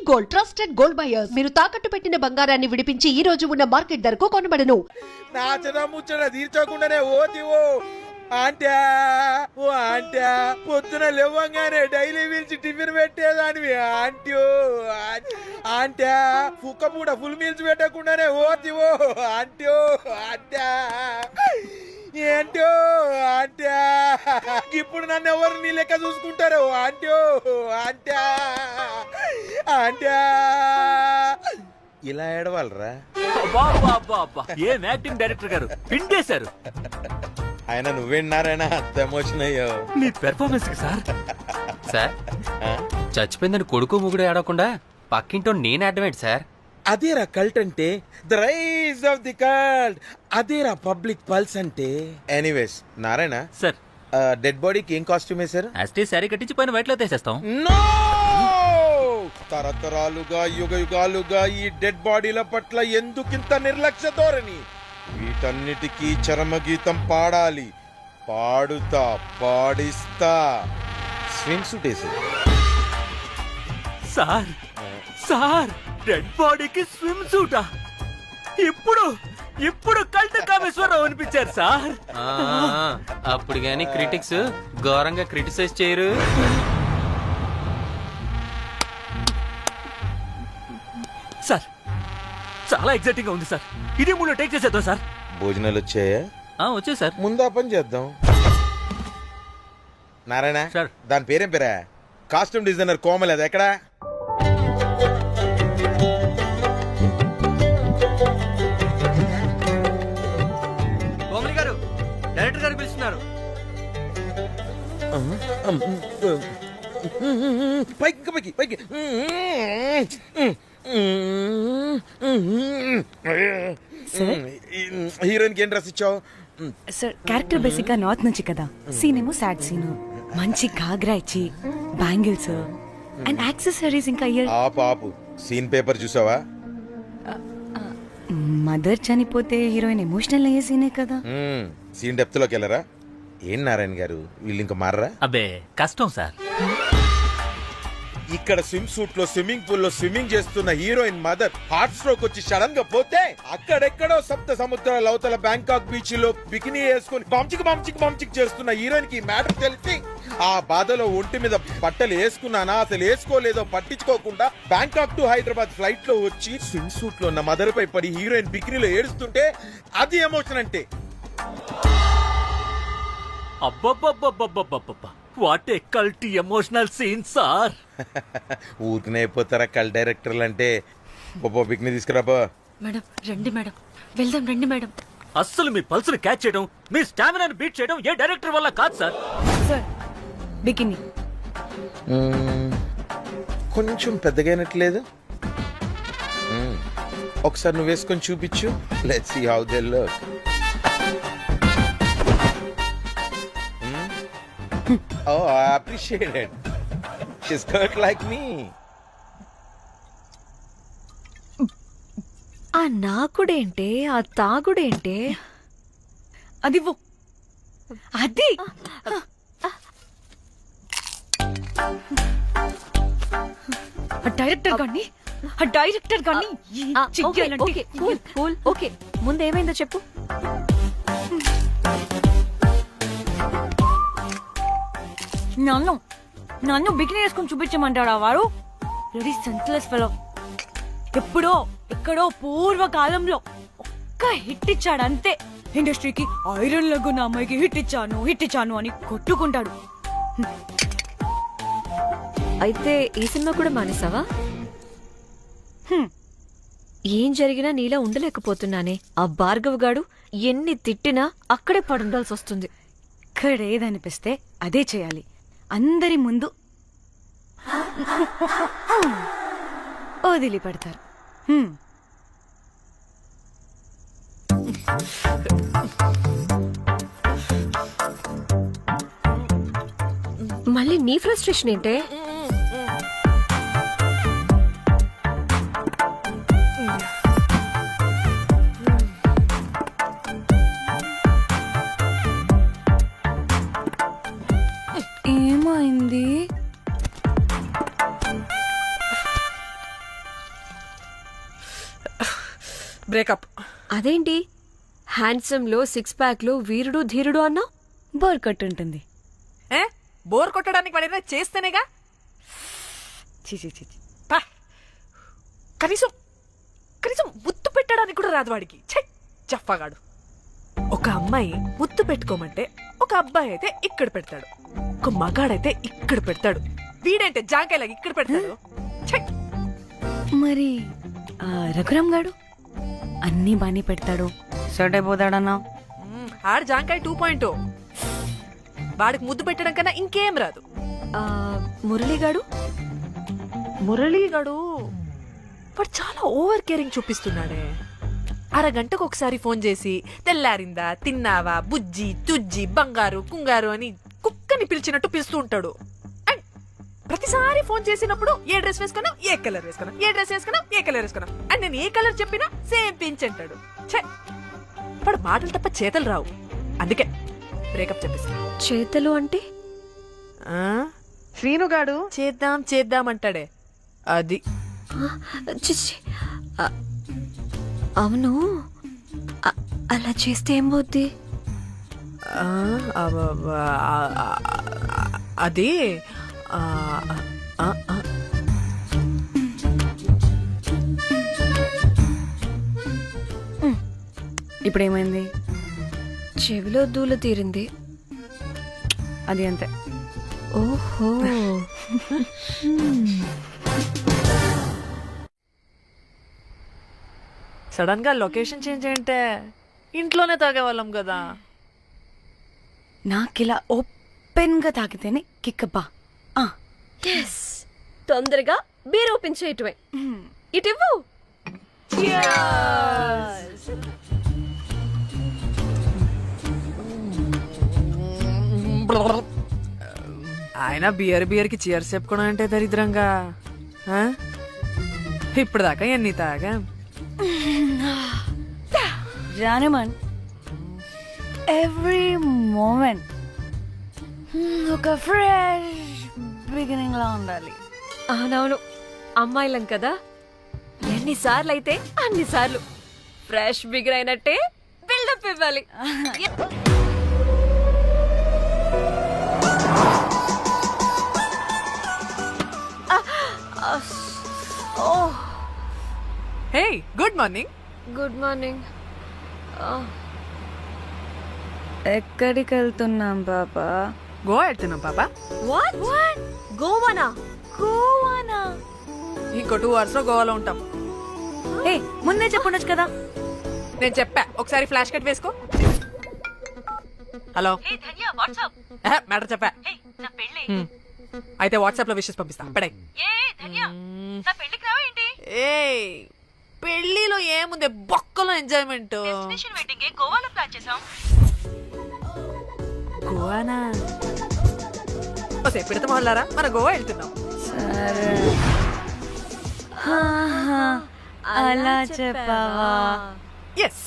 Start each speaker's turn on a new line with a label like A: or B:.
A: Gold trusted gold buyers మీరు తాకట్టు పెట్టిన బంగారాన్ని విడిపించి ఈ రోజు ఉన్న మార్కెట్ ధరకు కొనబడను.
B: నా ముచ్చట తీర్చకుండానే ఓతివో ఆంటా ఓ ఆంటా పొద్దున లేవంగానే డైలీ పిలిచి టిఫిన్ పెట్టేదానివి ఆంటీ ఆంటా కుక్క పూట ఫుల్ మీల్స్ పెట్టకుండానే ఓతివో ఆంటీ ఆంటా ఏంటో ఆంటా ఇప్పుడు నన్ను ఎవరు నీ లెక్క చూసుకుంటారు ఆంటీ ఆంటా ఆంటా ఇలా ఏడవాలరా?
C: ఏం యాక్టింగ్ డైరెక్టర్ గారు పిండేశారు.
B: ఆయన నువ్వేనారాయణ అంత ఎమోషన్ అయ్యో
C: మీ పెర్ఫార్మెన్స్ కి సార్.
D: సార్ చచ్చిపోయిందని కొడుకు ముగుడు ఏడవకుండా పక్కింటో నేను అడ్డమేంటి సార్?
B: అదేరా కల్ట్ అంటే, the rise of the cult. అదేరా పబ్లిక్ పల్స్ అంటే. ఎనీవేస్ నారాయణ
C: సార్,
B: డెడ్ బాడీకి ఏం కాస్ట్యూమ్ వేశారు?
C: యాస్టీ శారీ కట్టించి పైన వైట్ లో తీసేస్తాం.
B: నో! తరతరాలుగా యుగ యుగాలుగా ఈ డెడ్ బాడీల పట్ల ఎందుకింత నిర్లక్ష్య ధోరణి? వీటన్నిటికీ చరమగీతం పాడాలి. పాడుతా, పాడిస్తా. స్విమ్ సూట్ వేసి
C: సార్ సార్ డెడ్ బాడీకి స్విమ్ సూటా? ఇప్పుడు ఇప్పుడు కల్ట్ కామేశ్వరరావు అనిపించారు సార్.
D: అప్పుడు గాని క్రిటిక్స్ ఘోరంగా క్రిటిసైజ్ చేయరు.
C: సార్ చాలా ఎగ్జైటింగ్ గా ఉంది సార్. ఇది మూడు టేక్ చేసేద్దాం సార్.
B: భోజనాలు వచ్చాయా?
C: వచ్చే సార్.
B: ముందు ఆ పని చేద్దాం. నారాయణ
C: సార్.
B: దాని పేరేం పేరా? Costume designer Komal. అది ఎక్కడా?
D: కోమలి గారు, డైరెక్టర్ గారు పిలుస్తున్నారు.
B: పైకి పైకి పైకి. హీరోయిన్ కి ఏం డ్రెస్ ఇచ్చావు?
E: సార్ క్యారెక్టర్ బేసిక్ గా నార్త్ నుంచి కదా, సీన్ ఏమో సాడ్ సీన్. మంచి ఘాగ్రా ఇచ్చి బ్యాంగిల్స్ అండ్ యాక్సెసరీస్ ఇంకా
B: ఆపు సీన్ పేపర్ చూసావా?
E: మదర్ చనిపోతే హీరోయిన్ ఎమోషనల్ అయ్యే సీనే కదా.
B: సీన్ డెప్త్ లోకి వెళ్ళరా? ఏం నారాయణ గారు వీళ్ళు ఇంకా మారరా?
C: అబ్బే కష్టం సార్.
B: ఇక్కడ స్విమ్ సూట్ లో స్విమ్మింగ్ పూల్ లో స్విమ్మింగ్ చేస్తున్న హీరోయిన్ మదర్ హార్ట్ స్ట్రోక్ వచ్చి సడన్ గా పోతే, అక్కడెక్కడో సప్త సముద్రాల అవతల బ్యాంకాక్ బీచ్ లో బికినీ వేసుకుని బంచిక్ చేస్తున్న హీరోయిన్ కి మ్యాటర్ తెలిసి ఆ బాధలో ఒంటి మీద బట్టలు వేసుకున్నానా అసలు వేసుకోలేదో పట్టించుకోకుండా బ్యాంకాక్ టు హైదరాబాద్ ఫ్లైట్ లో వచ్చి స్విమ్ సూట్ లో ఉన్న మదర్ పై పడి హీరోయిన్ బికినీలో ఏడుస్తుంటే అది ఎమోషన్ అంటే.
C: అబ్బబ్బబ్బబ్బబ్బబ్బబ్బ what a cult emotional scene sir.
B: ఊరికనే అయిపోతారా కల్ డైరెక్టర్లు అంటే? బికినీ తీసుకురాబో.
F: మేడం రండి మేడం, వెళ్దాం రండి మేడం.
C: అస్సలు మీ పల్స్ ని క్యాచ్ చేయడం, మీ స్టామినాని బీట్ చేయడం ఏ డైరెక్టర్ వల్ల కాదు సార్.
E: సార్ బికినీ
B: కొంచెం పెద్దగైనట్లేదు. ఒకసారి నువ్వు వేసుకొని చూపించు. Let's see how they look. Oh, I appreciate it. She's cut like me.
F: ఆ నాకుడేంటే, ఆ తాగుడేంటే?
E: అది అది డైరెక్టర్ గాని
F: ఓకే ముందు ఏమైందో చెప్పు.
E: నన్ను బికినీ వేసుకొని చూపించమంటాడా వాడు? Ready senseless fellow. ఎక్కడో పూర్వకాలంలో ఒక్క హిట్ ఇచ్చాడు అంతే. ఇండస్ట్రీకి ఐరన్ లెగ్ ఉన్న అమ్మాయికి హిట్ ఇచ్చాను అని కొట్టుకుంటాడు.
F: అయితే ఈ సినిమా కూడా మానేసావా? ఏం జరిగినా నీలా ఉండలేకపోతున్నానే. ఆ భార్గవ్ గాడు ఎన్ని తిట్టినా అక్కడే పడుండాల్సి వస్తుంది.
E: ఇక్కడ ఏదనిపిస్తే అదే చేయాలి. అందరి ముందు వదిలిపెడతారు.
F: మళ్ళీ నీ ఫ్రస్ట్రేషన్ ఏంటే?
G: బ్రేకప్.
F: అదేంటి హ్యాండ్సమ్ లో సిక్స్ ప్యాక్ లో వీరుడు ధీరుడు అన్నా?
E: బోర్ కొట్టుంటుంది.
G: ఏ బోర్ కొట్టడానికి వాడైనా చేస్తేనేగా.
E: చి చి చి చి.
G: పా. కనీసం కనీసం ముద్దు పెట్టడానికి కూడా రాదు వాడికి. ఛై, జఫాగాడు. ఒక అమ్మాయి ముద్దు పెట్టుకోమంటే ఒక అబ్బాయి అయితే ఇక్కడ పెడతాడు, ఒక మగాడైతే ఇక్కడ పెడతాడు. వీడంటే జాంకాయలాగా ఇక్కడ పెడతాడు. ఛై.
E: మరి రఘురామ్ గాడు అన్నీ బానే పెడతాడు, సెట్ అయిపోతాడన్నా.
G: ఆడు జాంకాయ 2.0. వాడికి ముద్దు పెట్టడం కన్నా ఇంకేం రాదు.
F: ఆ, మురళీగాడు
G: మురళీగాడు వాడు చాలా ఓవర్ కేరింగ్ చూపిస్తున్నాడే. అరగంటకు ఒకసారి ఫోన్ చేసి తెల్లారిందా, తిన్నావా, బుజ్జి తుజ్జి, బంగారు కుంగారు అని కుక్కని పిలిచినట్టు పిలుస్తూ ఉంటాడు. అండ్ ప్రతిసారి ఫోన్ చేసినప్పుడు ఏ డ్రెస్ వేసుకున్నావు, ఏ కలర్ వేసుకున్నావు, ఏ డ్రెస్ వేసుకున్నావు, ఏ కలర్ వేసుకున్నావు అండ్ నేను ఏ కలర్ చెప్పినా సేమ్ పించ్ అంటాడు. ఛే, వాడు మాటలు తప్ప చేతలు రావు. అందుకే బ్రేకప్ చెప్పేసి.
F: చేతలు అంటే
G: శ్రీనుగాడు చేద్దాం చేద్దాం అంటాడే అది.
F: చి, చి. ఆ, అవును అలా చేస్తే ఏం పోద్ది?
G: ఆ, అది ఆ, ఆ, ఆ.
E: ఇప్పుడు ఏమైంది?
F: చెవిలో దూల తీరింది.
E: అది అంతే.
F: ఓహో.
G: సడన్ గా లొకేషన్ చేంజ్ అంటే ఇంట్లోనే తాగేవాళ్ళం కదా.
E: నాకిలా ఓపెన్ గా తాగితేనే కిక్కబ్బా.
F: ఎస్, తొందరగా బీర్ ఓపెన్ చేయటమే. ఇటివ్వు.
G: ఆయన బియర్ కి చీర్స్ చెప్పుకోవడం అంటే దరిద్రంగా. ఆ? ఇప్పుడు దాకా ఎన్ని తాగా.
E: జానమన్ ఎవ్రీ మూమెంట్ ఒక ఫ్రెష్ బిగినింగ్ లా ఉండాలి.
F: అవునవును, అమ్మాయిలం కదా, ఎన్నిసార్లు అయితే అన్నిసార్లు ఫ్రెష్ బిగర్ అయినట్టే బిల్డప్ ఇవ్వాలి.
G: హే, గుడ్ మార్నింగ్.
F: Good morning.
E: ఎక్కడికి వెళ్తున్నాం పాపా?
G: గోవా వెళ్తున్నాం పాపా.
F: వాట్? గోవానా?
E: గోవానా?
G: ఇంకో 2 hours లో గోవాలో ఉంటాం.
E: ఏ ముందే చెప్పుండొచ్చు కదా.
G: నేను చెప్పా, ఒకసారి ఫ్లాష్ కట్ వేసుకో. హలో మ్యాటర్ చెప్పా. అయితే వాట్సాప్ లో విషెస్ పంపిస్తా. పడాయి. ఏ పెళ్లిలో ఏముంది, బొక్కలో ఎంజాయ్మెంట్. గోవానా? వస్తే పెడతాం వాళ్ళారా, మన గోవా వెళ్తున్నాం.
E: సరే అలా చెప్పావా?
G: ఎస్.